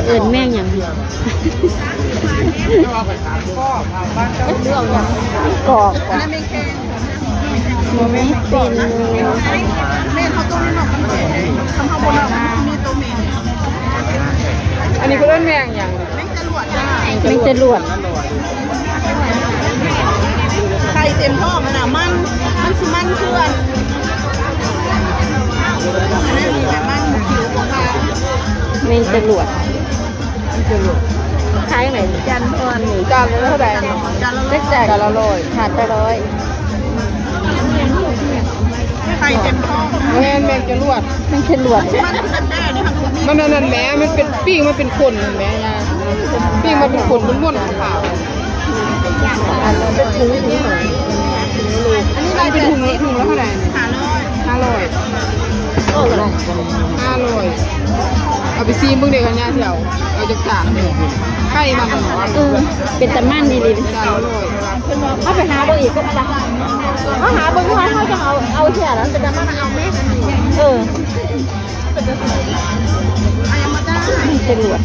เอิญแม่งอย่างเดียวเรื่องอย่างกรอบอันนั้นไม่แค่โมเมนต์เป็นแม่เขาต้มนอกมันทำข้าวบนนอกมีตัวเมนอันนี้เขาเล่นแมงอย่างแมงจรวดแมงจรวดไข่เต็มท่อมันอ่ะมันสิมันเพื่อนอันนั้นมีแบบมันผิวของเขาแมงจรวดขายไหนจานอ่อนจานละเท่าไหร่จานละเล็กแจกจานละ100ขาดไป100ไข่เต็มท้องแมงจะลวดมันจะลวดมันนั่นแม่มันเป็นปิ้งมันเป็นคนแม่ยาปิ้งมันเป็นคนมันม้วนขาวอันนั้นเป็นถุงนี่อันนี้เป็นถุงละเท่าไหร่500เอาไปซีมึงเด็กกันยาเที่ยวเอาจากจานไข่มันเป็นตะมันดีๆเป็นจาน100เอาไปหาเบอร์อีกก็ไม่ได้เขาหาเบอร์ว่าเขาจะเอาเที่ยวแล้วเป็นตะมันเอาแม่เป็นตะมันเป็นตะมัน